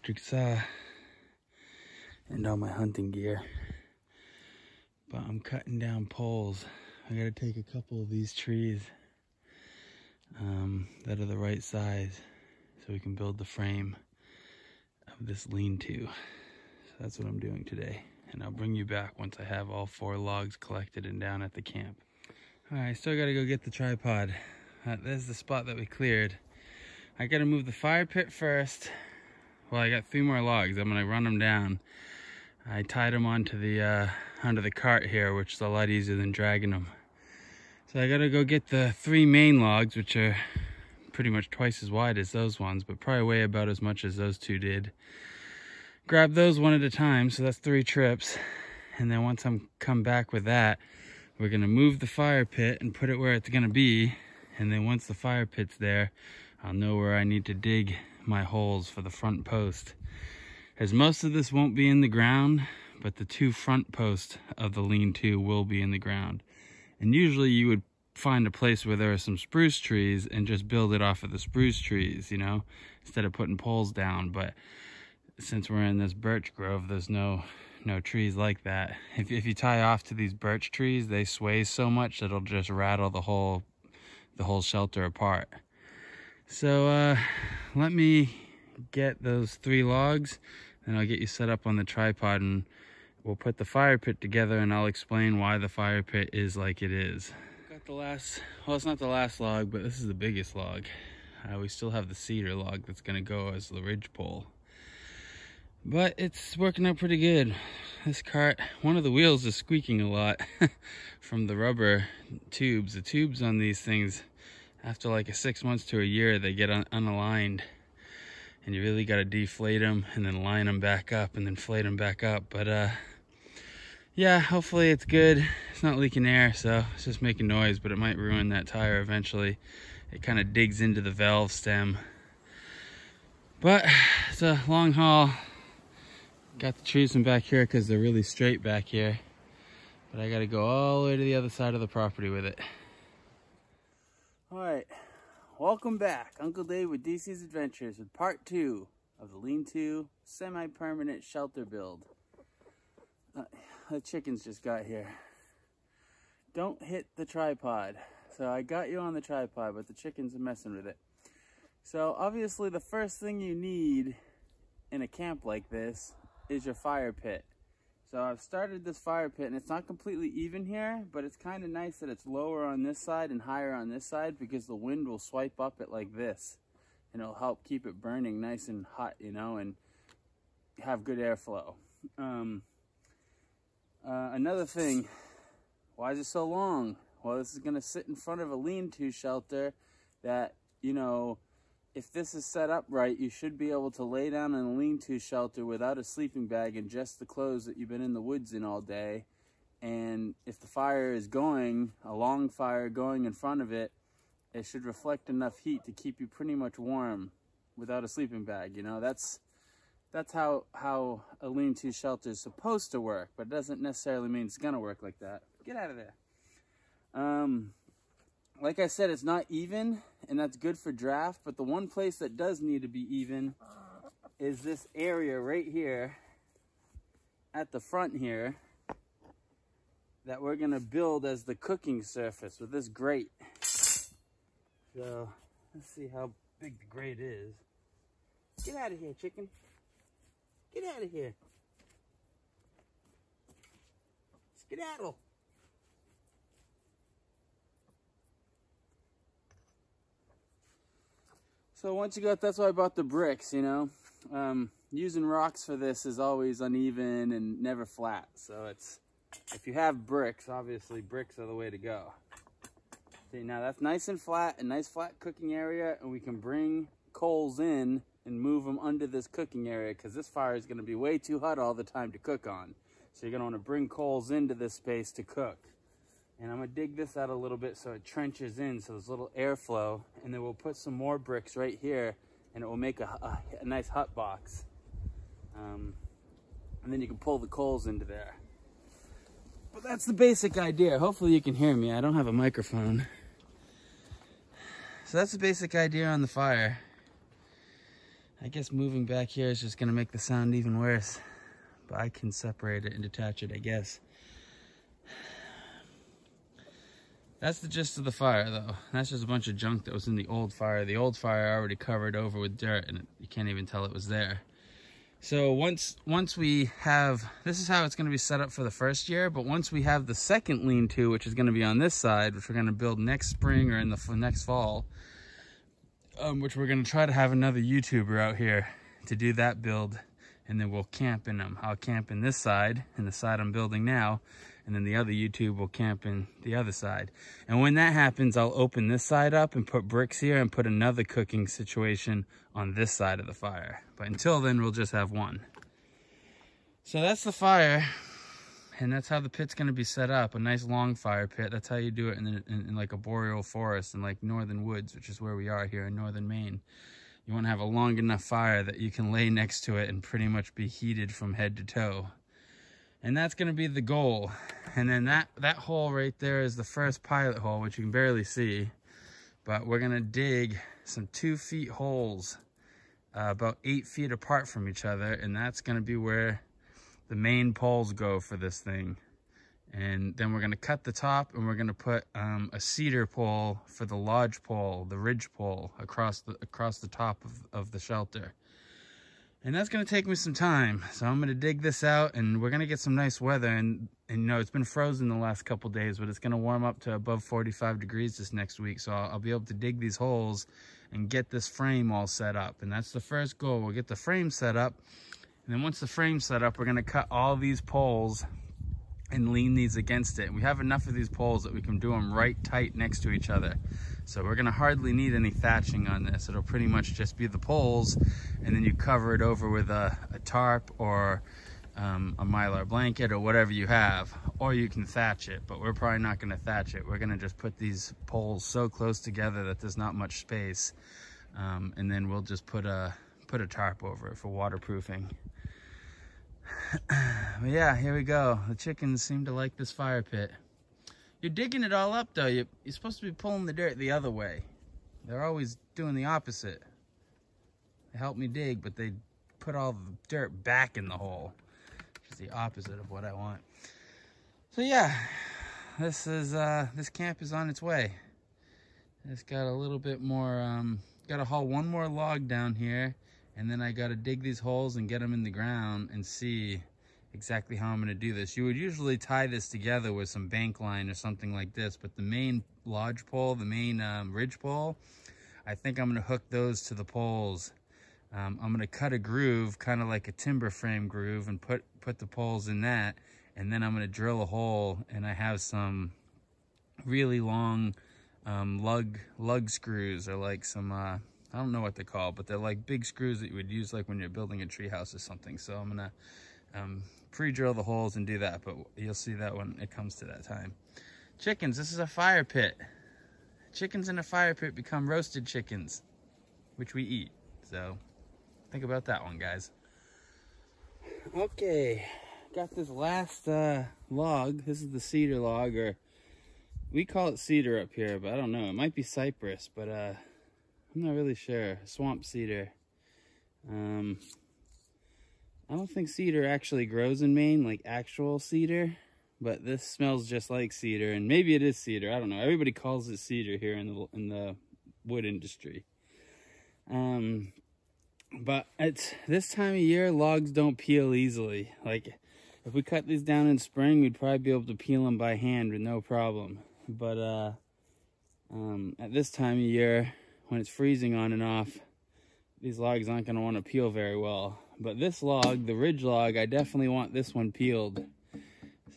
electric saw and all my hunting gear. But I'm cutting down poles. I gotta take a couple of these trees that are the right size so we can build the frame of this lean-to. So that's what I'm doing today. And I'll bring you back once I have all 4 logs collected and down at the camp. All right, still gotta go get the tripod. There's the spot that we cleared. I gotta move the fire pit first. Well, I got 3 more logs. I'm gonna run them down. I tied them onto the under the cart here, which is a lot easier than dragging them. So I gotta go get the 3 main logs, which are pretty much twice as wide as those ones, but probably weigh about as much as those 2 did. Grab those one at a time, so that's 3 trips. And then once I'm come back with that, we're gonna move the fire pit and put it where it's gonna be. And then once the fire pit's there, I'll know where I need to dig my holes for the front post. As most of this won't be in the ground, but the 2 front posts of the lean-to will be in the ground. And usually you would find a place where there are some spruce trees and just build it off of the spruce trees, you know, instead of putting poles down. But since we're in this birch grove, there's no trees like that. If you tie off to these birch trees, they sway so much that it'll just rattle the whole shelter apart. So let me get those 3 logs, and I'll get you set up on the tripod, and we'll put the fire pit together, and I'll explain why the fire pit is like it is. Got the last, well, it's not the last log, but this is the biggest log. We still have the cedar log that's gonna go as the ridge pole. But it's working out pretty good. This cart, one of the wheels is squeaking a lot from the rubber tubes. The tubes on these things, after like 6 months to a year, they get unaligned. And you really gotta deflate them and then line them back up and then inflate them back up. But yeah, hopefully it's good. It's not leaking air, so it's just making noise, but it might ruin that tire eventually. It kind of digs into the valve stem. But it's a long haul. Got the trees from back here because they're really straight back here. But I gotta go all the way to the other side of the property with it. All right, welcome back. Uncle Dave with DEECEE's Adventures with part 2 of the lean-to semi-permanent shelter build. The chickens just got here. Don't hit the tripod. So I got you on the tripod, but the chickens are messing with it. So obviously the first thing you need in a camp like this is your fire pit. So I've started this fire pit, and it's not completely even here, but it's kind of nice that it's lower on this side and higher on this side, because the wind will swipe up it like this, and it'll help keep it burning nice and hot, you know, and have good airflow. Another thing, why is it so long? Well, this is going to sit in front of a lean-to shelter that, you know, if this is set up right, you should be able to lay down in a lean-to shelter without a sleeping bag and just the clothes that you've been in the woods in all day. And if the fire is going, a long fire going in front of it, it should reflect enough heat to keep you pretty much warm without a sleeping bag. You know, that's how a lean-to shelter is supposed to work, but it doesn't necessarily mean it's gonna work like that. Get out of there. Like I said, it's not even, and that's good for draft, but the one place that does need to be even is this area right here at the front here that we're gonna build as the cooking surface with this grate. So let's see how big the grate is. Get out of here, chicken. Get out of here. Skedaddle. So once you got, that's why I bought the bricks, you know. Using rocks for this is always uneven and never flat. So it's, if you have bricks, obviously bricks are the way to go. See, now that's nice and flat, a nice flat cooking area, and we can bring coals in and move them under this cooking area, because this fire is going to be way too hot all the time to cook on. So you're going to want to bring coals into this space to cook. And I'm going to dig this out a little bit so it trenches in, so there's a little airflow. And then we'll put some more bricks right here, and it will make a nice hut box. And then you can pull the coals into there. But that's the basic idea. Hopefully you can hear me. I don't have a microphone. So that's the basic idea on the fire. I guess moving back here is just gonna make the sound even worse, but I can separate it and detach it, I guess. That's the gist of the fire, though. That's just a bunch of junk that was in the old fire. The old fire I already covered over with dirt, and you can't even tell it was there. So once we have, this is how it's going to be set up for the first year, but once we have the second lean-to, which is going to be on this side, which we're going to build next spring or in the next fall, which we're going to try to have another YouTuber out here to do that build, and then we'll camp in them. I'll camp in this side, in the side I'm building now, and then the other YouTube will camp in the other side. And when that happens, I'll open this side up and put bricks here and put another cooking situation on this side of the fire. But until then, we'll just have one. So that's the fire, and that's how the pit's gonna be set up, a nice long fire pit. That's how you do it in like a boreal forest in like northern woods, which is where we are here in northern Maine. You wanna have a long enough fire that you can lay next to it and pretty much be heated from head to toe. And that's gonna be the goal. And then that hole right there is the first pilot hole, which you can barely see. But we're gonna dig some 2 feet holes, about 8 feet apart from each other. And that's gonna be where the main poles go for this thing. And then we're gonna cut the top, and we're gonna put a cedar pole for the lodge pole, the ridge pole across the top of the shelter. And that's gonna take me some time. So I'm gonna dig this out, and we're gonna get some nice weather. And you know, it's been frozen the last couple days, but it's gonna warm up to above 45 degrees this next week. So I'll be able to dig these holes and get this frame all set up. And that's the first goal. We'll get the frame set up. And then once the frame's set up, we're gonna cut all these poles and lean these against it. And we have enough of these poles that we can do them right tight next to each other. So we're gonna hardly need any thatching on this. It'll pretty much just be the poles, and then you cover it over with a tarp or a Mylar blanket or whatever you have, or you can thatch it, but we're probably not gonna thatch it. We're gonna just put these poles so close together that there's not much space, and then we'll just put a tarp over it for waterproofing. But yeah, here we go. The chickens seem to like this fire pit. You're digging it all up though. You're supposed to be pulling the dirt the other way. They're always doing the opposite. They help me dig, but they put all the dirt back in the hole, which is the opposite of what I want. So yeah, this camp is on its way. It's got a little bit more, gotta haul one more log down here, and then I gotta dig these holes and get them in the ground and see exactly how I'm gonna do this. You would usually tie this together with some bank line or something like this, but the main lodge pole, the main ridge pole, I think I'm gonna hook those to the poles. I'm gonna cut a groove, kind of like a timber frame groove, and put the poles in that, and then I'm gonna drill a hole, and I have some really long lug screws, or like some I don't know what they're called, but they're like big screws that you would use like when you're building a tree house or something. So I'm gonna pre-drill the holes and do that, but you'll see that when it comes to that time. Chickens, this is a fire pit. Chickens in a fire pit become roasted chickens, which we eat. So think about that one, guys. Okay, got this last log. This is the cedar log, or we call it cedar up here, but I don't know. It might be cypress, but I'm not really sure. Swamp cedar. I don't think cedar actually grows in Maine, like actual cedar, but this smells just like cedar, and maybe it is cedar. I don't know. Everybody calls it cedar here in the wood industry. But it's this time of year, logs don't peel easily. Like if we cut these down in spring, we'd probably be able to peel them by hand with no problem. But at this time of year, when it's freezing on and off, these logs aren't going to want to peel very well. But this log, the ridge log, I definitely want this one peeled.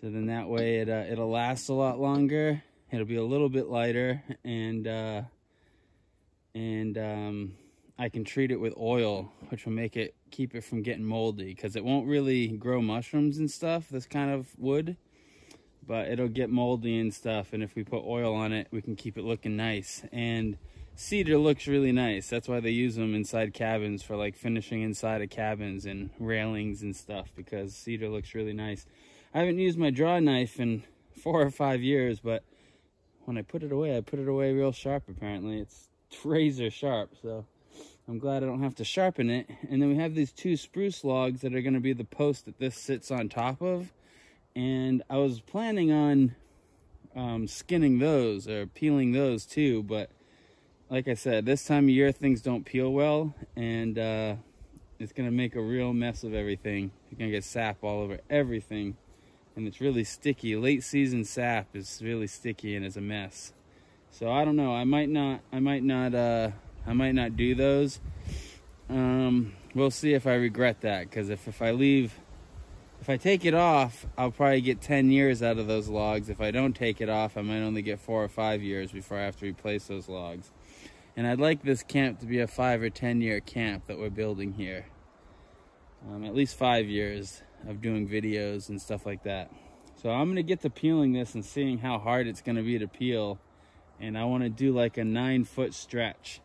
So then that way it'll last a lot longer. It'll be a little bit lighter, and I can treat it with oil, which will keep it from getting moldy, because it won't really grow mushrooms and stuff, this kind of wood, but it'll get moldy and stuff. And if we put oil on it, we can keep it looking nice. And cedar looks really nice. That's why they use them inside cabins, for like finishing inside of cabins and railings and stuff, because cedar looks really nice. I haven't used my draw knife in 4 or 5 years, but when I put it away real sharp apparently. It's razor sharp, so I'm glad I don't have to sharpen it. And then we have these 2 spruce logs that are going to be the post that this sits on top of. And I was planning on skinning those or peeling those too, but like I said, this time of year things don't peel well, and it's going to make a real mess of everything. You're going to get sap all over everything, and it's really sticky. Late season sap is really sticky and is a mess. So I don't know, I might not do those. We'll see if I regret that, because if I take it off, I'll probably get 10 years out of those logs. If I don't take it off, I might only get 4 or 5 years before I have to replace those logs. And I'd like this camp to be a 5 or 10 year camp that we're building here. At least 5 years of doing videos and stuff like that. So I'm gonna get to peeling this and seeing how hard it's gonna be to peel. And I wanna do like a 9-foot stretch.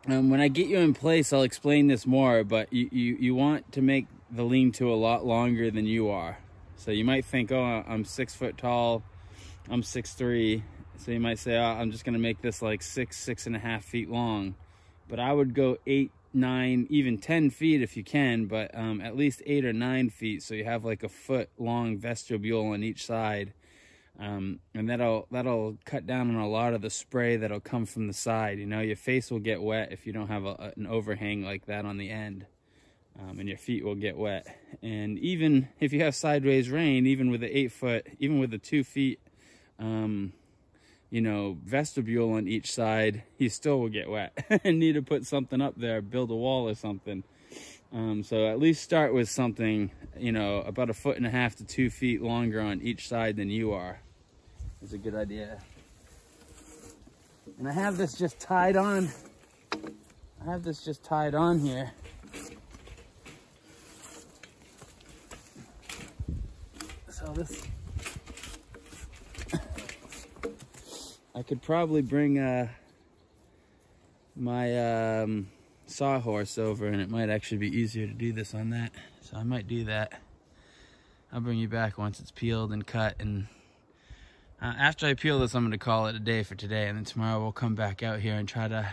When I get you in place, I'll explain this more, but you want to make the lean-to a lot longer than you are. So you might think, oh, I'm 6 foot tall, I'm 6'3", so you might say, oh, I'm just gonna make this like 6.5 feet long. But I would go 8, 9, even 10 feet if you can, but at least 8 or 9 feet, so you have like a foot long vestibule on each side. And that'll cut down on a lot of the spray that'll come from the side. You know, your face will get wet if you don't have an overhang like that on the end, and your feet will get wet. And even if you have sideways rain, even with the 8 foot, even with the 2 feet, you know, vestibule on each side, you still will get wet and need to put something up there, build a wall or something. So at least start with something, you know, about 1.5 feet to 2 feet longer on each side than you are. It's a good idea. And I have this just tied on. Here. So this, I could probably bring my sawhorse over, and it might actually be easier to do this on that. So I might do that. I'll bring you back once it's peeled and cut, and after I peel this, I'm going to call it a day for today, and then tomorrow we'll come back out here and try to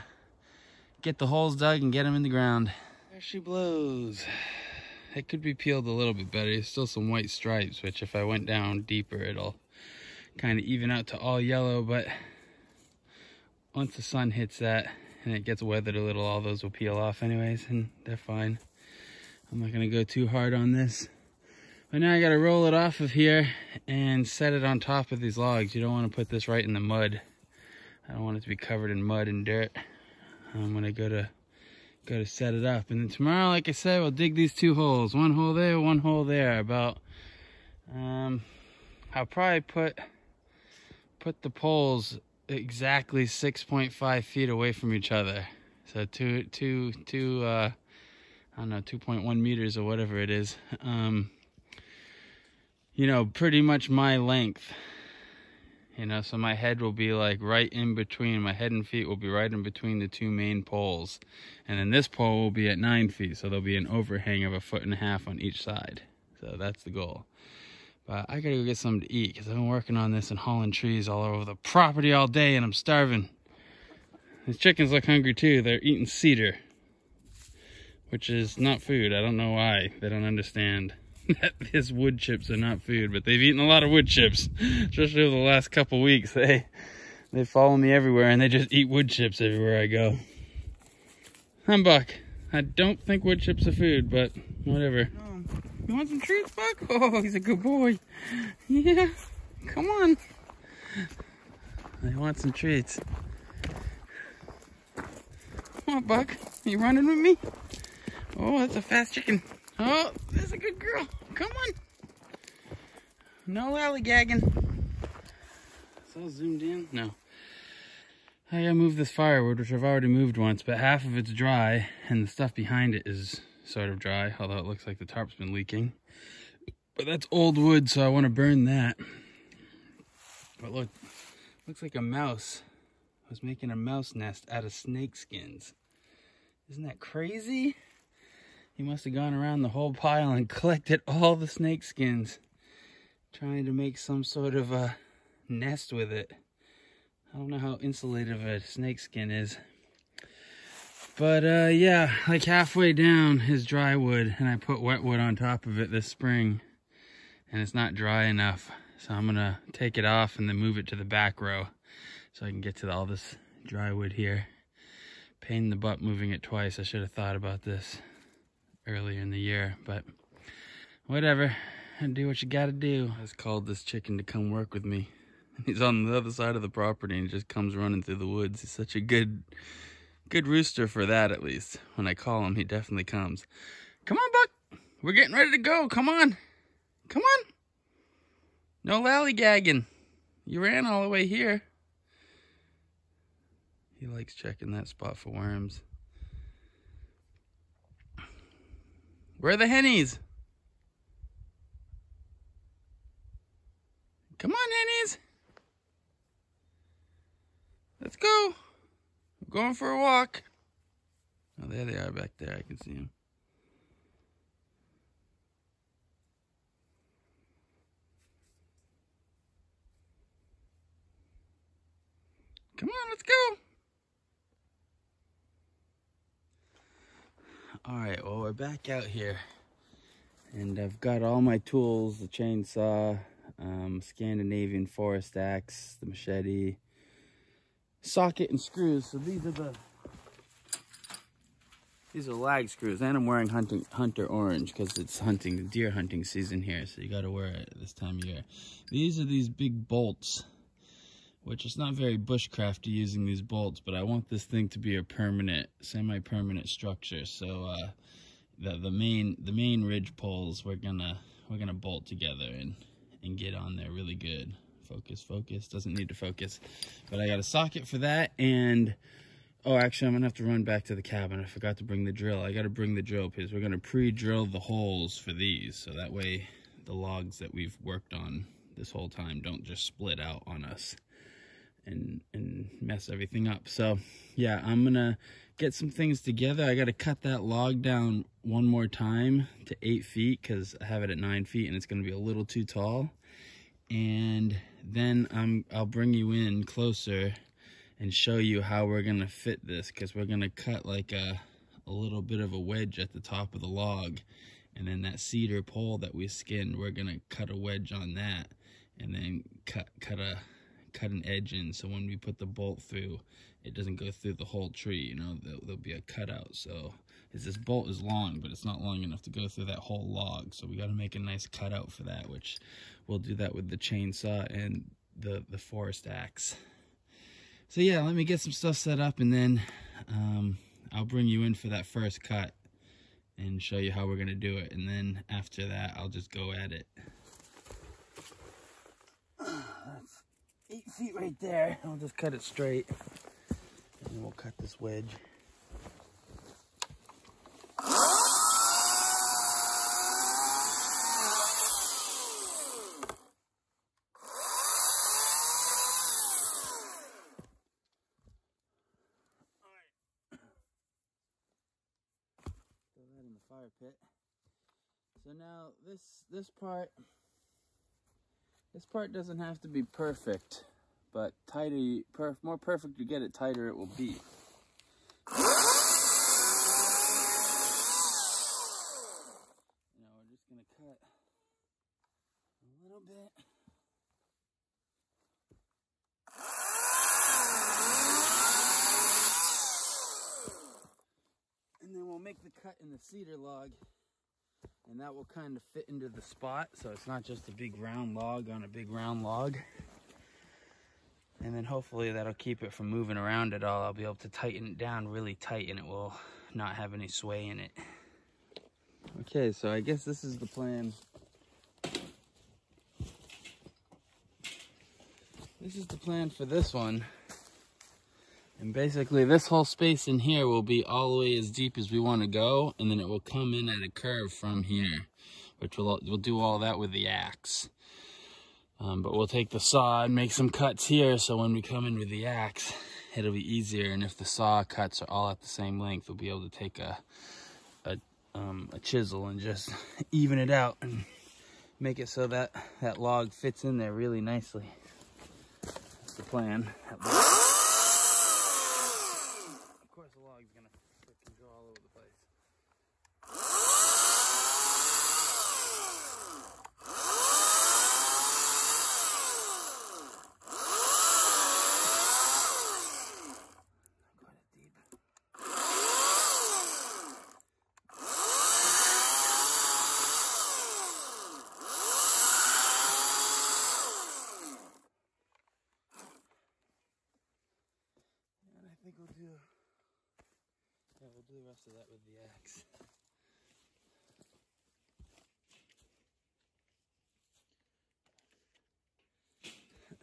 get the holes dug and get them in the ground. There she blows. It could be peeled a little bit better. There's still some white stripes, which if I went down deeper, it'll kind of even out to all yellow, but once the sun hits that and it gets weathered a little, all those will peel off anyways, and they're fine. I'm not going to go too hard on this. But now I got to roll it off of here and set it on top of these logs. You don't want to put this right in the mud. I don't want it to be covered in mud and dirt. I'm going to go to set it up. And then tomorrow, like I said, we'll dig these 2 holes. 1 hole there, 1 hole there. About, I'll probably put the poles exactly 6.5 feet away from each other. So I don't know, 2.1 meters or whatever it is. You know, pretty much my length. You know, so my head will be like right in between, my head and feet will be right in between the 2 main poles. And then this pole will be at 9 feet, so there'll be an overhang of 1.5 feet on each side. So that's the goal. But I gotta go get something to eat, because I've been working on this and hauling trees all over the property all day, and I'm starving. These chickens look hungry too. They're eating cedar, which is not food. I don't know why. They don't understand that these wood chips are not food, but they've eaten a lot of wood chips, especially over the last couple weeks. They follow me everywhere, and they just eat wood chips everywhere I go. I'm Buck. I don't think wood chips are food, but whatever. You want some treats, Buck? Oh, he's a good boy. Yeah, come on. I want some treats. Come on, Buck. You running with me? Oh, that's a fast chicken. Oh, that's a good girl. Come on. No lollygagging. It's all zoomed in. No. I gotta move this firewood, which I've already moved once, but half of it's dry, and the stuff behind it is sort of dry, although it looks like the tarp's been leaking. But that's old wood, so I want to burn that. But look, looks like a mouse was making a mouse nest out of snake skins. Isn't that crazy? He must have gone around the whole pile and collected all the snake skins, trying to make some sort of a nest with it. I don't know how insulative a snake skin is. But yeah, like halfway down is dry wood, and I put wet wood on top of it this spring, and it's not dry enough. So I'm gonna take it off and then move it to the back row so I can get to all this dry wood here. Pain in the butt moving it twice. I should have thought about this earlier in the year, but whatever. Do what you gotta do. I just called this chicken to come work with me. He's on the other side of the property and he just comes running through the woods. He's such a good rooster for that, at least. When I call him, he definitely comes. Come on, Buck. We're getting ready to go. Come on. Come on. No lollygagging. You ran all the way here. He likes checking that spot for worms. Where are the hennies? Come on, hennies. Let's go. We're going for a walk. Oh, there they are back there. I can see them. Come on, let's go. All right, well, we're back out here. And I've got all my tools, the chainsaw, Scandinavian forest axe, the machete, socket and screws. So these are lag screws, and I'm wearing hunter orange because it's deer hunting season here, so you got to wear it this time of year. These are these big bolts, which is not very bushcrafty using these bolts, but I want this thing to be a permanent, semi-permanent structure. So the main ridge poles we're gonna bolt together and get on there really good. Focus, doesn't need to focus. But I got a socket for that, and oh, actually I'm gonna have to run back to the cabin. I forgot to bring the drill. I gotta bring the drill because we're gonna pre-drill the holes for these, so that way the logs that we've worked on this whole time don't just split out on us and mess everything up. So yeah, I'm gonna get some things together. I gotta cut that log down one more time to 8 feet because I have it at 9 feet and it's gonna be a little too tall. And then I'll bring you in closer and show you how we're gonna fit this, because we're gonna cut like a little bit of a wedge at the top of the log, and then that cedar pole that we skinned, we're gonna cut a wedge on that, and then cut an edge in, so when we put the bolt through, it doesn't go through the whole tree. You know, there'll be a cutout. So this bolt is long, but it's not long enough to go through that whole log, so we got to make a nice cutout for that, which we'll do that with the chainsaw and the forest axe. So yeah, let me get some stuff set up, and then I'll bring you in for that first cut and show you how we're gonna do it, and then after that I'll just go at it. That's 8 feet right there. I'll just cut it straight, and then we'll cut this wedge. In the fire pit. So now this part doesn't have to be perfect, but more perfect you get it, tighter it will be. Now we're just gonna cut a little bit. And then we'll make the cut in the cedar log, and that will kind of fit into the spot, so it's not just a big round log on a big round log. And then hopefully that'll keep it from moving around at all. I'll be able to tighten it down really tight, and it will not have any sway in it. Okay, so I guess this is the plan. This is the plan for this one. And basically this whole space in here will be all the way as deep as we want to go, and then it will come in at a curve from here, which we'll do all that with the axe. But we'll take the saw and make some cuts here, so when we come in with the axe, it'll be easier. And if the saw cuts are all at the same length, we'll be able to take a chisel and just even it out and make it so that that log fits in there really nicely. That's the plan. Of course the log's gonna think we'll do the rest of that with the axe.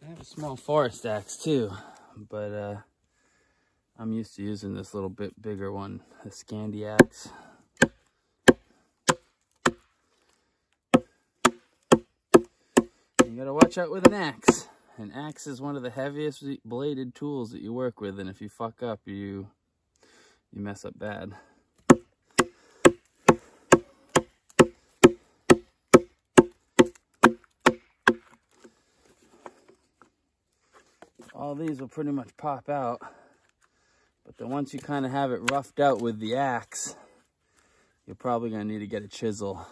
I have a small forest axe too, but I'm used to using this little bit bigger one, the Scandi axe. You gotta watch out with an axe. An axe is one of the heaviest bladed tools that you work with, and if you fuck up, you mess up bad. All these will pretty much pop out, but then once you kind of have it roughed out with the axe, you're probably gonna need to get a chisel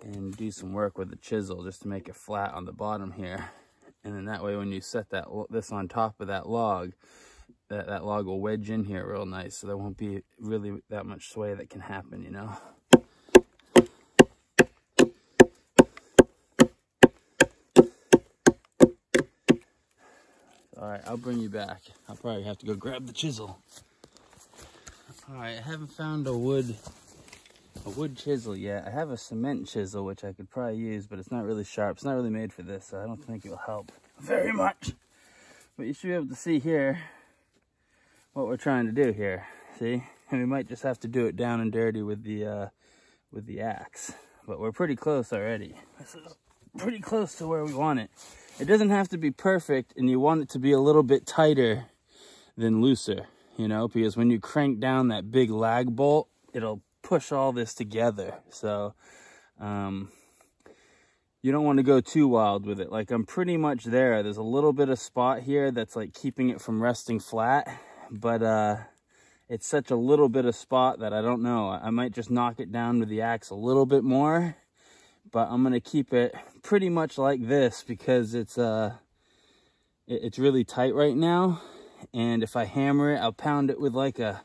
and do some work with the chisel just to make it flat on the bottom here. And then that way when you set this on top of that log, that log will wedge in here real nice, so there won't be really that much sway that can happen, you know. All right, I'll bring you back. I'll probably have to go grab the chisel. All right, I haven't found a wood chisel yet. I have a cement chisel, which I could probably use, but it's not really sharp. It's not really made for this, so I don't think it will help very much. But you should be able to see here what we're trying to do here. See? And we might just have to do it down and dirty with the axe. But we're pretty close already. This is pretty close to where we want it. It doesn't have to be perfect, and you want it to be a little bit tighter than looser, you know, because when you crank down that big lag bolt, it'll push all this together. So you don't want to go too wild with it. Like, I'm pretty much there. There's a little bit of spot here that's like keeping it from resting flat, but it's such a little bit of spot that I don't know. I might just knock it down with the axe a little bit more, but I'm gonna keep it pretty much like this because it's really tight right now. And if I hammer it, I'll pound it with like a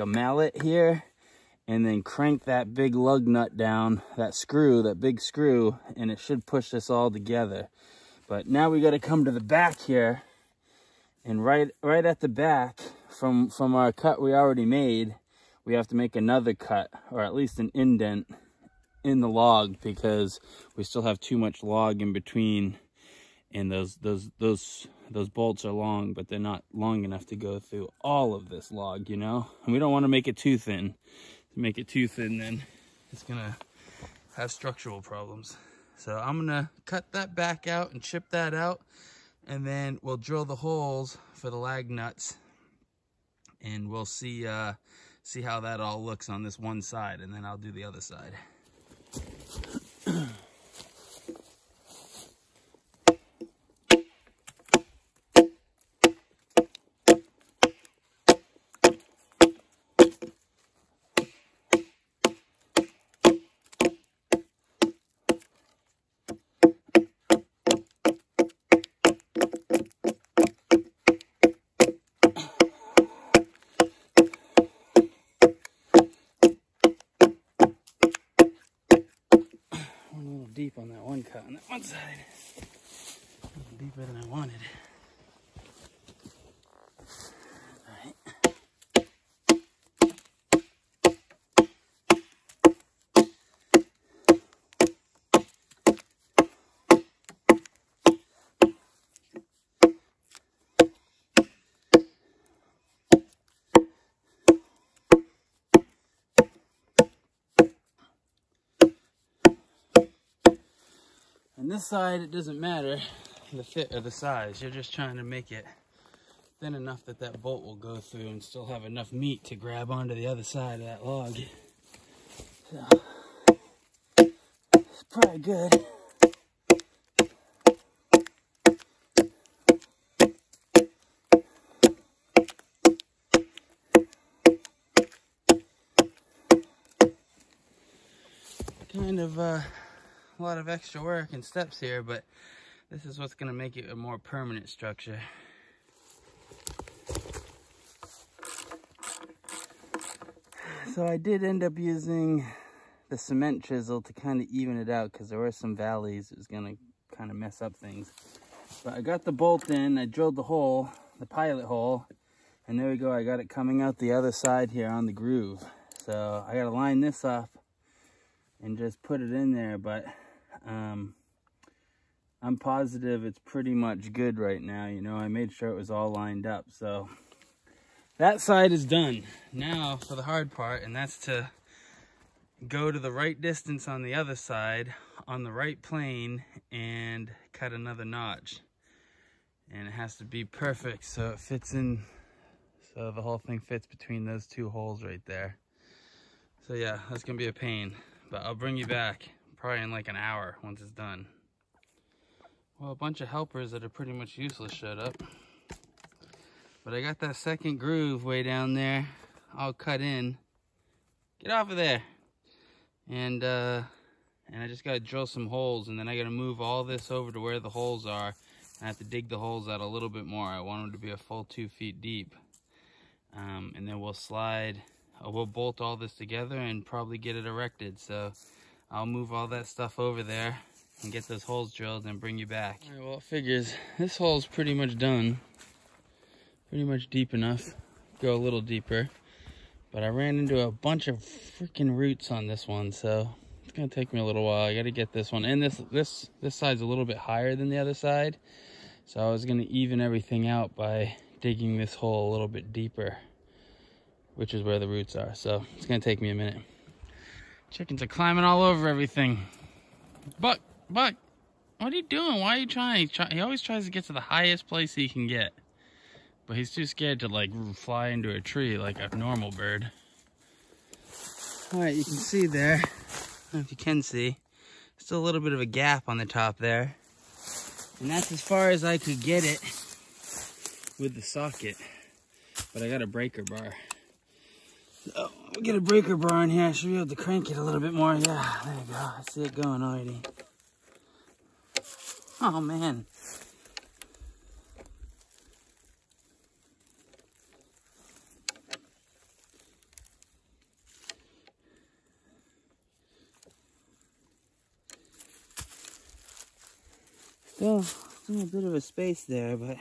mallet here, and then crank that big lug nut down, that big screw, and it should push this all together. But now we got to come to the back here, and right at the back from our cut we already made, we have to make another cut, or at least an indent in the log, because we still have too much log in between, and those bolts are long, but they're not long enough to go through all of this log, you know. And we don't want to make it too thin. To make it too thin, then it's gonna have structural problems. So I'm gonna cut that back out and chip that out, and then we'll drill the holes for the lag nuts, and we'll see how that all looks on this one side, and then I'll do the other side. Deep on that one cut on that one side. A little deeper than I wanted. All right. On this side, it doesn't matter the fit or the size. You're just trying to make it thin enough that that bolt will go through and still have enough meat to grab onto the other side of that log. So, it's probably good. Kind of a lot of extra work and steps here, but this is what's going to make it a more permanent structure. So I did end up using the cement chisel to kind of even it out, because there were some valleys. It was going to kind of mess up things. But I got the bolt in, I drilled the hole, the pilot hole, And there we go, I got it coming out the other side here on the groove. So I gotta line this up and just put it in there, but I'm positive it's pretty much good right now. You know, I made sure it was all lined up. So that side is done. Now for the hard part, and that's to go to the right distance on the other side on the right plane and cut another notch. And it has to be perfect so it fits in, so the whole thing fits between those two holes right there. So yeah, that's gonna be a pain, but I'll bring you back probably in like an hour once it's done. Well, a bunch of helpers that are pretty much useless showed up. But I got that second groove way down there all cut in. Get off of there. And I just gotta drill some holes, and then I gotta move all this over to where the holes are. I have to dig the holes out a little bit more. I want them to be a full 2 feet deep. And then we'll bolt all this together and probably get it erected. So I'll move all that stuff over there and get those holes drilled and bring you back. All right, well, it figures this hole's pretty much done. Pretty much deep enough. Go a little deeper. But I ran into a bunch of freaking roots on this one, so it's gonna take me a little while. I gotta get this one. And this side's a little bit higher than the other side. So I was gonna even everything out by digging this hole a little bit deeper, which is where the roots are. So it's gonna take me a minute. Chickens are climbing all over everything. Buck, what are you doing? Why are you trying? He always tries to get to the highest place he can get. But he's too scared to like fly into a tree like a normal bird. All right, you can see there, I don't know if you can see, still a little bit of a gap on the top there. And that's as far as I could get it with the socket. But I got a breaker bar. So we'll get a breaker bar in here. I should be able to crank it a little bit more. Yeah, there you go. I see it going already. Oh man. Still a bit of a space there, but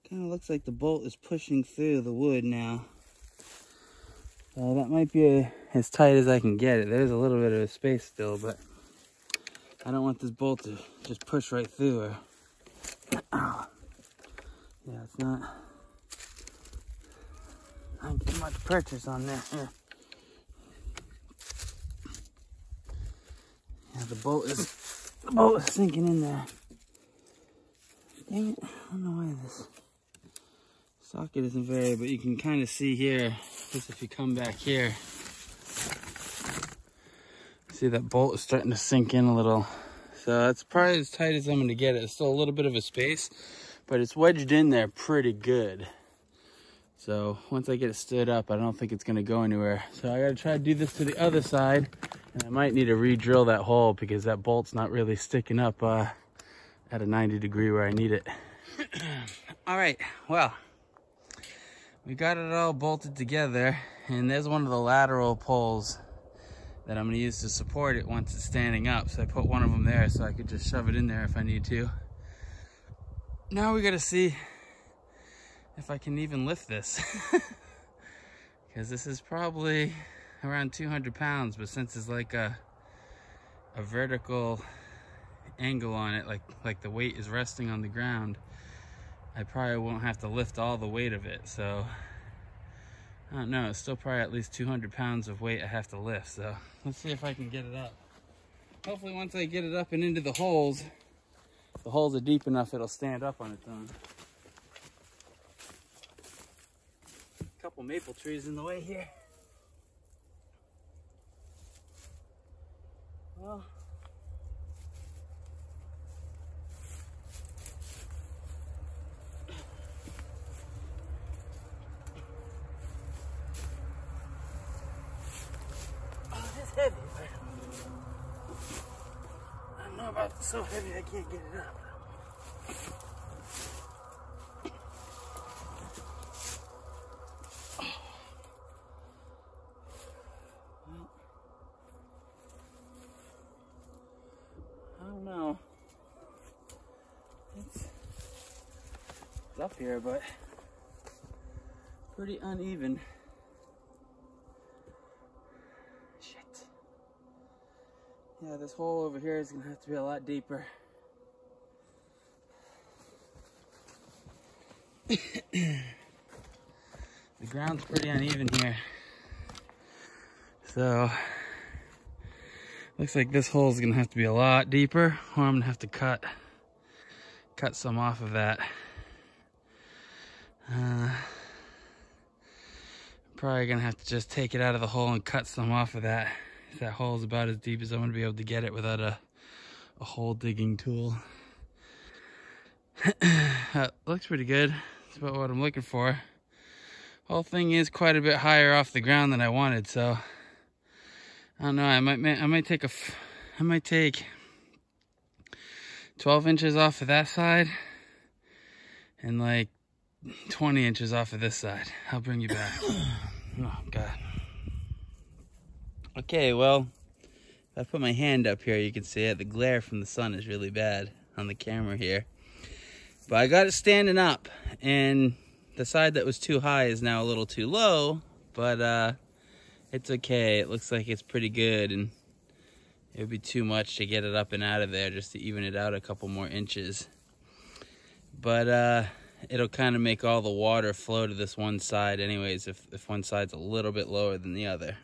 kind of looks like the bolt is pushing through the wood now. So that might be as tight as I can get it. There's a little bit of a space still, but I don't want this bolt to just push right through her. Yeah, it's not getting much purchase on there. Here. Yeah, the bolt is sinking in there. Dang it, I don't know why this socket isn't very, but you can kind of see here, just if you come back here, see that bolt is starting to sink in a little. So that's probably as tight as I'm going to get it. It's still a little bit of a space, but it's wedged in there pretty good. So once I get it stood up, I don't think it's going to go anywhere. So I got to try to do this to the other side. And I might need to re-drill that hole because that bolt's not really sticking up at a 90 degree where I need it. All right, well, we got it all bolted together, and there's one of the lateral poles that I'm gonna use to support it once it's standing up. So I put one of them there so I could just shove it in there if I need to. Now we gotta see if I can even lift this. Because this is probably around 200 pounds, but since it's like a vertical angle on it, like the weight is resting on the ground, I probably won't have to lift all the weight of it. So I don't know, it's still probably at least 200 pounds of weight I have to lift. So let's see if I can get it up. Hopefully once I get it up and into the holes are deep enough it'll stand up on its own. A couple maple trees in the way here. Well, it's heavy, but I don't know about it. So heavy I can't get it up. I don't know. It's up here, but pretty uneven. Shit. Yeah, this hole over here is gonna have to be a lot deeper. The ground's pretty uneven here. So, looks like this hole is gonna have to be a lot deeper, or I'm gonna have to cut some off of that. Probably gonna have to just take it out of the hole and cut some off of that. That hole is about as deep as I'm gonna be able to get it without a hole digging tool. Looks pretty good. That's about what I'm looking for. Whole thing is quite a bit higher off the ground than I wanted, so I don't know. I might take 12 inches off of that side and like 20 inches off of this side. I'll bring you back. Oh, God. Okay, well, if I put my hand up here, you can see it. The glare from the sun is really bad on the camera here. But I got it standing up, and the side that was too high is now a little too low, but it's okay. It looks like it's pretty good, and it would be too much to get it up and out of there just to even it out a couple more inches. But it'll kind of make all the water flow to this one side anyways if one side's a little bit lower than the other.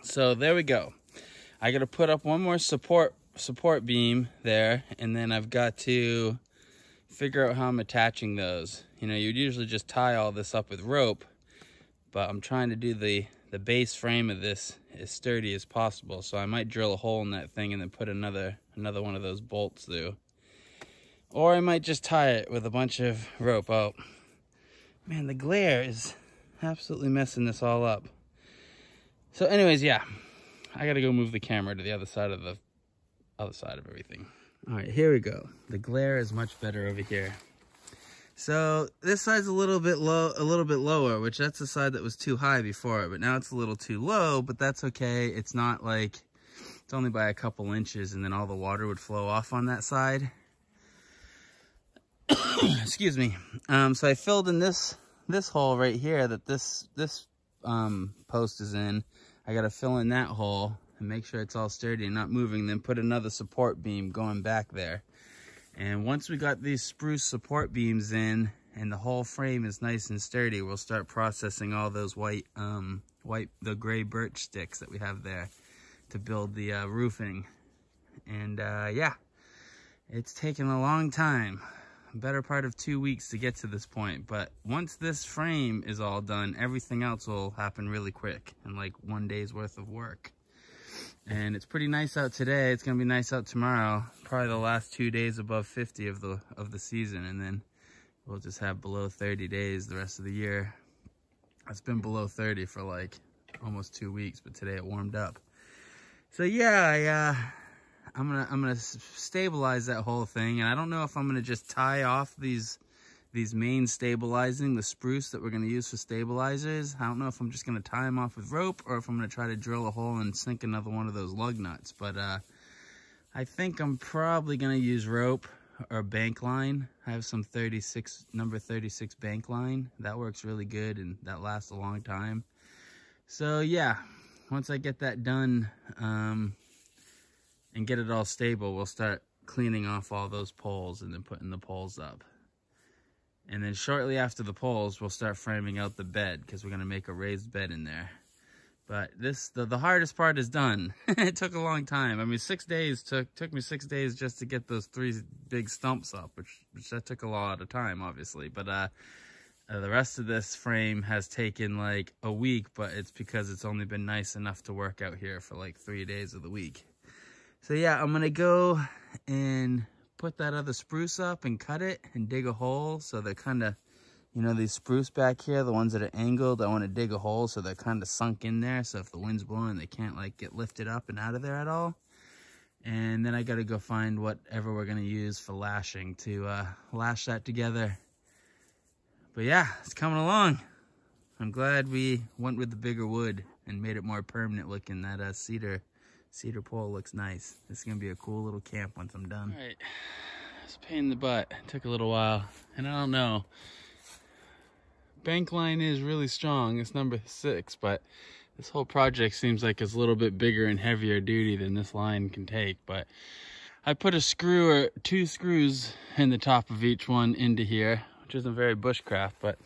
So there we go. I got to put up one more support beam there, and then I've got to figure out how I'm attaching those. You know, you'd usually just tie all this up with rope, but I'm trying to do the base frame of this as sturdy as possible, so I might drill a hole in that thing and then put another one of those bolts through. Or I might just tie it with a bunch of rope. Oh, man, the glare is absolutely messing this all up. So anyways, yeah, I gotta go move the camera to the other side of everything. All right, here we go. The glare is much better over here. So this side's a little bit lower, which that's the side that was too high before, but now it's a little too low, but that's okay. It's not like, it's only by a couple inches, and then all the water would flow off on that side. Excuse me. So I filled in this hole right here that this post is in. I got to fill in that hole and make sure it's all sturdy and not moving, then put another support beam going back there. And once we got these spruce support beams in and the whole frame is nice and sturdy, we'll start processing all those the gray birch sticks that we have there to build the roofing. And yeah, it's taken a long time. Better part of 2 weeks to get to this point, but once this frame is all done, everything else will happen really quick in like 1 day's worth of work. And it's pretty nice out today. It's gonna be nice out tomorrow. Probably the last 2 days above 50 of the season, and then we'll just have below 30 days the rest of the year. It's been below 30 for like almost 2 weeks, but today it warmed up. So yeah, I'm gonna stabilize that whole thing, and I don't know if I'm gonna just tie off these main stabilizing, the spruce that we're gonna use for stabilizers. I don't know if I'm just gonna tie them off with rope or if I'm gonna try to drill a hole and sink another one of those lug nuts. But I think I'm probably gonna use rope or bank line. I have some number 36 bank line. That works really good and that lasts a long time. So yeah, once I get that done, and get it all stable, we'll start cleaning off all those poles and then putting the poles up. And then shortly after the poles, we'll start framing out the bed because we're gonna make a raised bed in there. But the hardest part is done. It took a long time. I mean, 6 days took me 6 days just to get those 3 big stumps up, which that took a lot of time, obviously. But the rest of this frame has taken like a week, but it's because it's only been nice enough to work out here for like 3 days of the week. So yeah, I'm gonna go and put that other spruce up and cut it and dig a hole so they're kind of, you know, these spruce back here, the ones that are angled, I want to dig a hole so they're kind of sunk in there, so if the wind's blowing they can't like get lifted up and out of there at all. And then I got to go find whatever we're gonna use for lashing to lash that together. But yeah, it's coming along. I'm glad we went with the bigger wood and made it more permanent looking. That cedar pole looks nice. This is gonna be a cool little camp once I'm done. All right, it's a pain in the butt. It took a little while, and I don't know. bank line is really strong. It's number 6, but this whole project seems like it's a little bit bigger and heavier duty than this line can take. But I put a screw or 2 screws in the top of each one into here, which isn't very bushcraft, but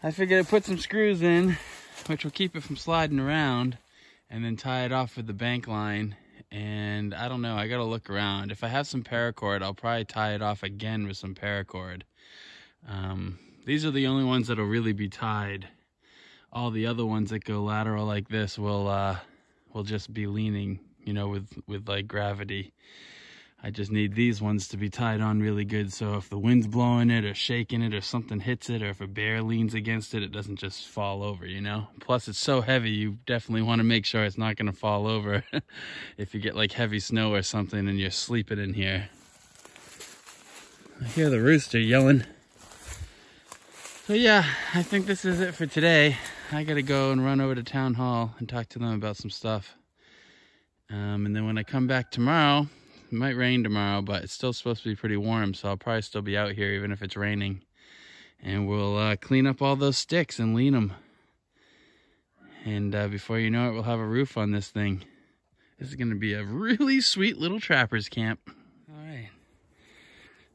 I figured I'd put some screws in, which will keep it from sliding around, and then tie it off with the bank line. And I don't know, I gotta look around. If I have some paracord, I'll probably tie it off again with some paracord. These are the only ones that'll really be tied. All the other ones that go lateral like this will just be leaning, you know, with like gravity. I just need these ones to be tied on really good, so if the wind's blowing it or shaking it or something hits it or if a bear leans against it, it doesn't just fall over, you know? Plus it's so heavy, you definitely want to make sure it's not going to fall over if you get like heavy snow or something and you're sleeping in here. I hear the rooster yelling. So yeah, I think this is it for today. I gotta go and run over to town hall and talk to them about some stuff. And then when I come back tomorrow, it might rain tomorrow, but it's still supposed to be pretty warm, so I'll probably still be out here even if it's raining. And we'll clean up all those sticks and lean them. And before you know it, we'll have a roof on this thing. This is gonna be a really sweet little trapper's camp. All right,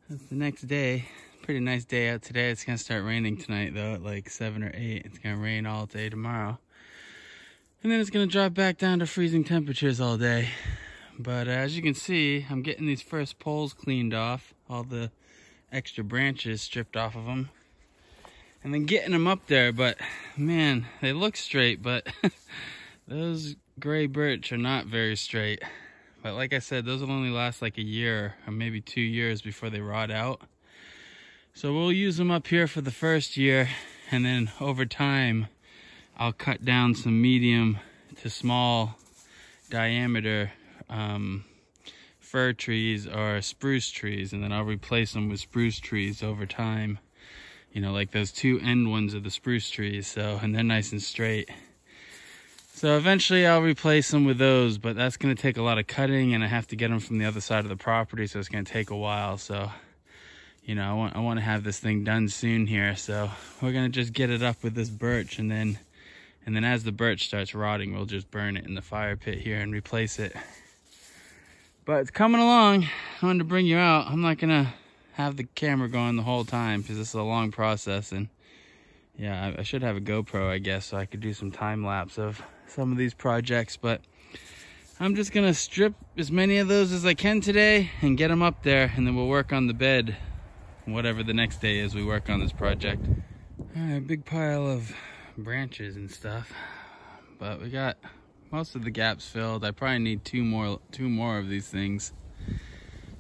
that's the next day. Pretty nice day out today. It's gonna start raining tonight though at like 7 or 8. It's gonna rain all day tomorrow. And then it's gonna drop back down to freezing temperatures all day. But as you can see, I'm getting these first poles cleaned off, all the extra branches stripped off of them, and then getting them up there. But man, they look straight, but those gray birch are not very straight. But like I said, those will only last like a year or maybe 2 years before they rot out. So we'll use them up here for the first year, and then over time, I'll cut down some medium to small diameter fir trees or spruce trees, and then I'll replace them with spruce trees over time. You know, like those 2 end ones of the spruce trees, so, and they're nice and straight. So eventually I'll replace them with those, but that's gonna take a lot of cutting, and I have to get them from the other side of the property, so it's gonna take a while. So, you know, I want to have this thing done soon here, so we're gonna just get it up with this birch, and then as the birch starts rotting, we'll just burn it in the fire pit here and replace it. But it's coming along. I wanted to bring you out. I'm not gonna have the camera going the whole time because this is a long process, and yeah, I should have a GoPro, I guess, so I could do some time lapse of some of these projects. But I'm just gonna strip as many of those as I can today and get them up there, and then we'll work on the bed whatever the next day is we work on this project. All right, big pile of branches and stuff, but we got most of the gaps filled. I probably need two more of these things,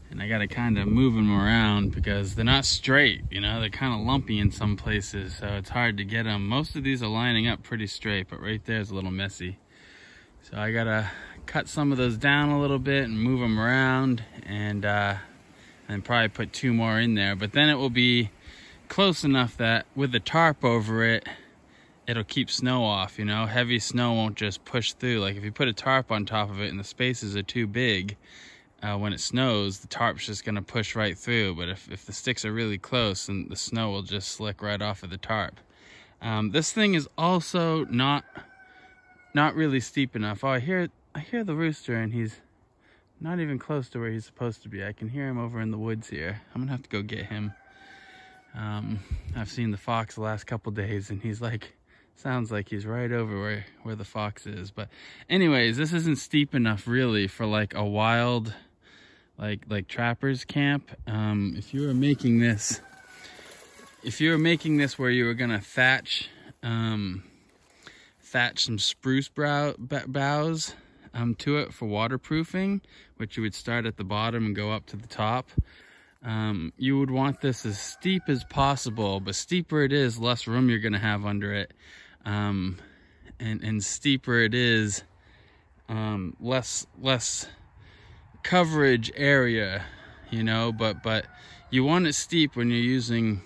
and I gotta kind of move them around because they're not straight, you know, they're kind of lumpy in some places, so it's hard to get them. Most of these are lining up pretty straight, but right there is a little messy, so I gotta cut some of those down a little bit and move them around, and probably put 2 more in there. But then it will be close enough that with the tarp over it, it'll keep snow off, you know? Heavy snow won't just push through. Like if you put a tarp on top of it and the spaces are too big, when it snows, the tarp's just gonna push right through. But if the sticks are really close, then the snow will just slick right off of the tarp. This thing is also not really steep enough. Oh, I hear the rooster, and he's not even close to where he's supposed to be. I can hear him over in the woods here. I'm gonna have to go get him. I've seen the fox the last couple days, and he's like, sounds like he's right over where the fox is. But anyways, this isn't steep enough really for like a wild, like trapper's camp. If you were making this where you were gonna thatch some spruce boughs to it for waterproofing, which you would start at the bottom and go up to the top. You would want this as steep as possible, but steeper it is, less room you're gonna have under it. And steeper it is, less coverage area, you know, but you want it steep when you're using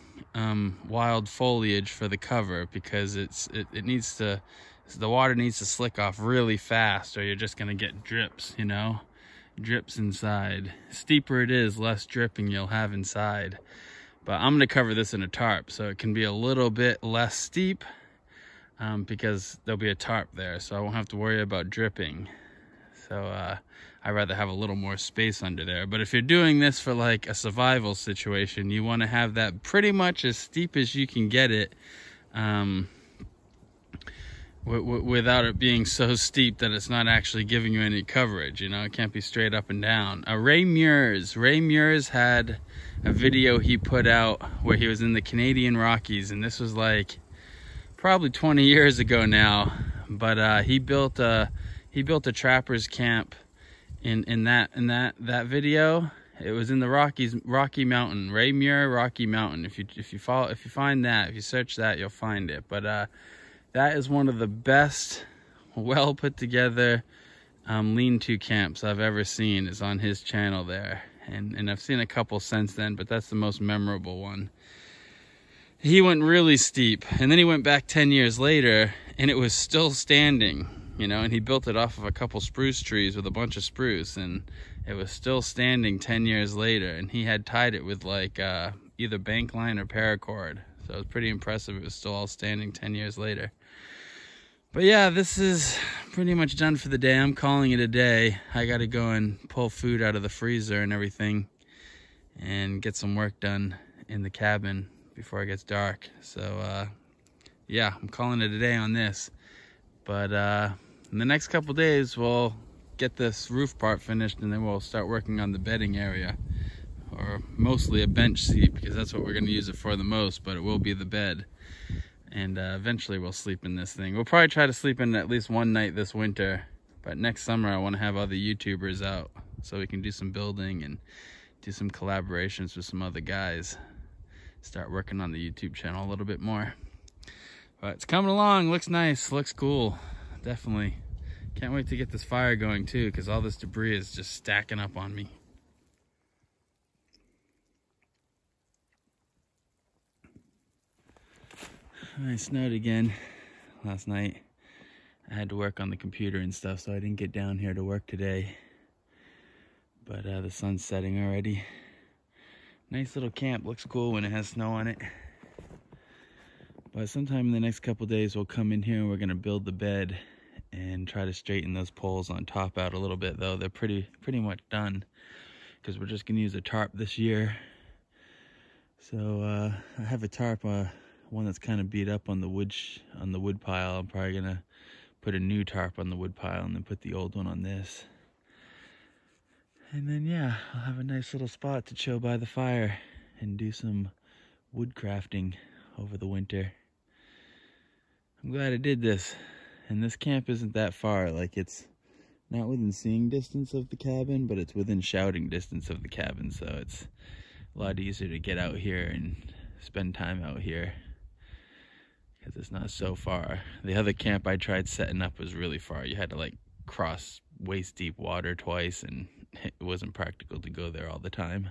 wild foliage for the cover, because the water needs to slick off really fast, or you're just gonna get drips, you know, drips inside. Steeper it is, less dripping you'll have inside. But I'm gonna cover this in a tarp so it can be a little bit less steep, because there'll be a tarp there, so I won't have to worry about dripping. So I'd rather have a little more space under there. But if you're doing this for like a survival situation, you want to have that pretty much as steep as you can get it, without it being so steep that it's not actually giving you any coverage. You know, it can't be straight up and down. Ray Muirs had a video he put out where he was in the Canadian Rockies, and this was like probably 20 years ago now. But he built a trapper's camp in that video. It was in the Rocky Mountain, Ray Muir Rocky Mountain. If you find that, if you search that, you'll find it. But that is one of the best, well put together lean-to camps I've ever seen. Is on his channel there, and I've seen a couple since then, but that's the most memorable one. He went really steep, and then he went back 10 years later, and it was still standing, you know, and he built it off of a couple spruce trees with a bunch of spruce, and it was still standing 10 years later, and he had tied it with like either bank line or paracord. So it was pretty impressive. It was still all standing 10 years later. But yeah, this is pretty much done for the day. I'm calling it a day. I got to go and pull food out of the freezer and everything and get some work done in the cabin before it gets dark. So yeah, I'm calling it a day on this. But in the next couple days, we'll get this roof part finished, and then we'll start working on the bedding area, or mostly a bench seat, because that's what we're going to use it for the most, but it will be the bed. And eventually we'll sleep in this thing. We'll probably try to sleep in it at least one night this winter, but next summer I want to have other YouTubers out so we can do some building and do some collaborations with some other guys. Start working on the YouTube channel a little bit more. But it's coming along, looks nice, looks cool, definitely. Can't wait to get this fire going too, because all this debris is just stacking up on me. It snowed again last night. I had to work on the computer and stuff, so I didn't get down here to work today. But the sun's setting already. Nice little camp, looks cool when it has snow on it. But sometime in the next couple days we'll come in here and we're gonna build the bed and try to straighten those poles on top out a little bit, though. They're pretty much done, because we're just gonna use a tarp this year. So I have a tarp, one that's kind of beat up on the wood pile. I'm probably gonna put a new tarp on the wood pile and then put the old one on this. And then yeah, I'll have a nice little spot to chill by the fire and do some wood crafting over the winter. I'm glad I did this. And this camp isn't that far. Like, it's not within seeing distance of the cabin, but it's within shouting distance of the cabin. So it's a lot easier to get out here and spend time out here, because it's not so far. The other camp I tried setting up was really far. You had to like cross waist deep water twice, and it wasn't practical to go there all the time.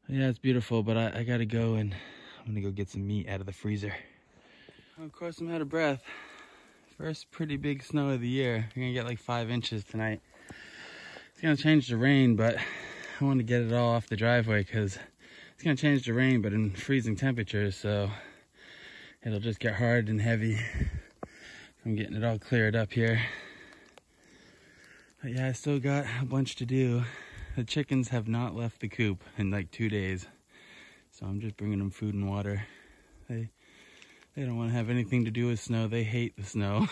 Yeah, it's beautiful, but I gotta go, and I'm gonna go get some meat out of the freezer. Of course, I'm out of breath. First pretty big snow of the year. We're gonna get like 5 inches tonight. It's gonna change to rain, but I want to get it all off the driveway, because it's gonna change to rain, but in freezing temperatures, so it'll just get hard and heavy. I'm getting it all cleared up here. But yeah, I still got a bunch to do. The chickens have not left the coop in like 2 days, so I'm just bringing them food and water. They don't want to have anything to do with snow. They hate the snow.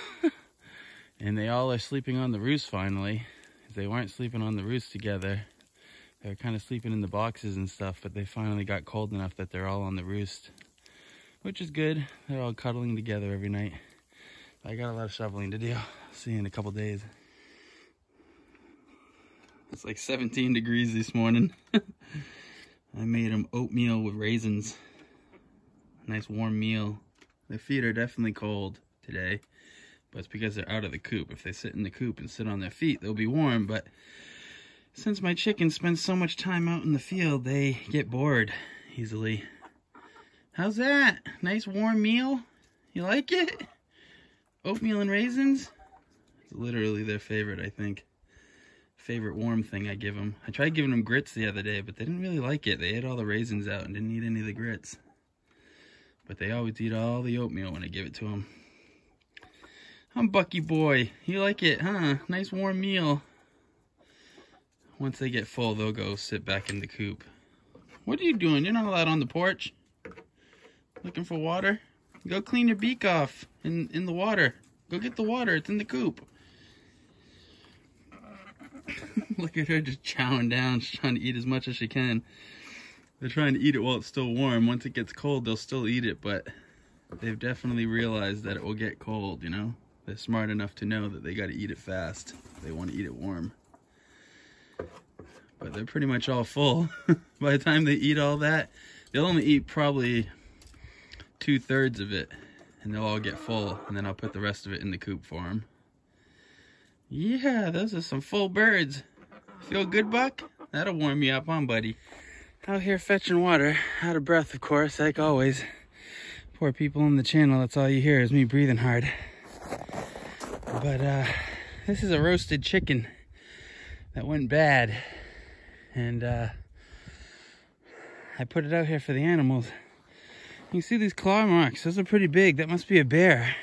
And they all are sleeping on the roost finally. They weren't sleeping on the roost together. They were kind of sleeping in the boxes and stuff, but they finally got cold enough that they're all on the roost, which is good. They're all cuddling together every night. I got a lot of shoveling to do. See you in a couple days. It's like 17 degrees this morning. I made them oatmeal with raisins. Nice warm meal. Their feet are definitely cold today, but it's because they're out of the coop. If they sit in the coop and sit on their feet, they'll be warm. But since my chickens spend so much time out in the field, they get bored easily. How's that? Nice warm meal? You like it? Oatmeal and raisins? It's literally their favorite, I think. favorite warm thing I give them. I tried giving them grits the other day, but they didn't really like it. They ate all the raisins out and didn't eat any of the grits. But they always eat all the oatmeal when I give it to them. I'm Bucky boy. You like it, huh? Nice warm meal. Once they get full, they'll go sit back in the coop. What are you doing? You're not allowed on the porch. Looking for water? Go clean your beak off in the water. Go get the water. It's in the coop. Look at her just chowing down. She's trying to eat as much as she can. They're trying to eat it while it's still warm. Once it gets cold, they'll still eat it, but they've definitely realized that it will get cold, you know? They're smart enough to know that they got to eat it fast. They want to eat it warm. But they're pretty much all full. By the time they eat all that, they'll only eat probably 2/3 of it, and they'll all get full, and then I'll put the rest of it in the coop for them. Yeah, those are some full birds. Feel good, Buck? That'll warm you up, huh, buddy? Out here fetching water, out of breath, of course, like always. Poor people on the channel, that's all you hear is me breathing hard. But this is a roasted chicken that went bad, and I put it out here for the animals. You can see these claw marks. Those are pretty big. That must be a bear.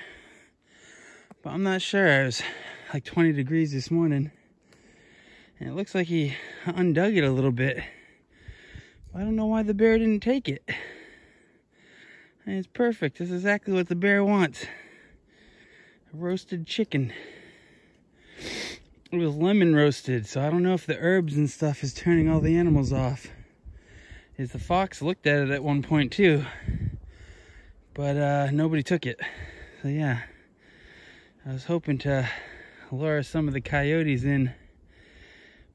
But I'm not sure. It was like 20 degrees this morning. And it looks like he undug it a little bit. I don't know why the bear didn't take it. And it's perfect. This is exactly what the bear wants. A roasted chicken. It was lemon roasted, so I don't know if the herbs and stuff is turning all the animals off. The fox looked at it at one point too. But nobody took it. So yeah, I was hoping to lure some of the coyotes in,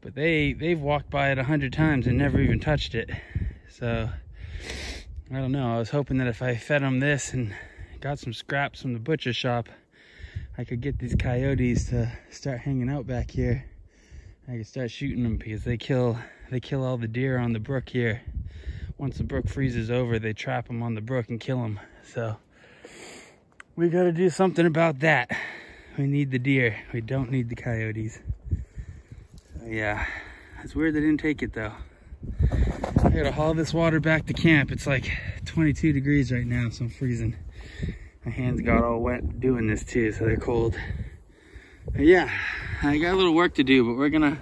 but they've walked by it 100 times and never even touched it. So I don't know. I was hoping that if I fed them this and got some scraps from the butcher shop, I could get these coyotes to start hanging out back here. I could start shooting them because they kill all the deer on the brook here. Once the brook freezes over, they trap them on the brook and kill them. So we got to do something about that. We need the deer. We don't need the coyotes. So yeah, it's weird they didn't take it though. I gotta haul this water back to camp. It's like 22 degrees right now, so I'm freezing. My hands got all wet doing this too, so they're cold. But yeah, I got a little work to do, but we're gonna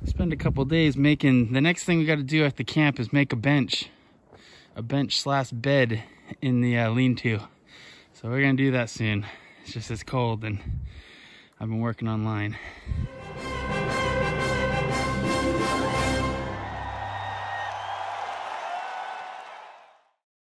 spend a couple days making, the next thing we got to do at the camp is make a bench slash bed in the lean-to. So we're gonna do that soon. It's just it's cold and I've been working online.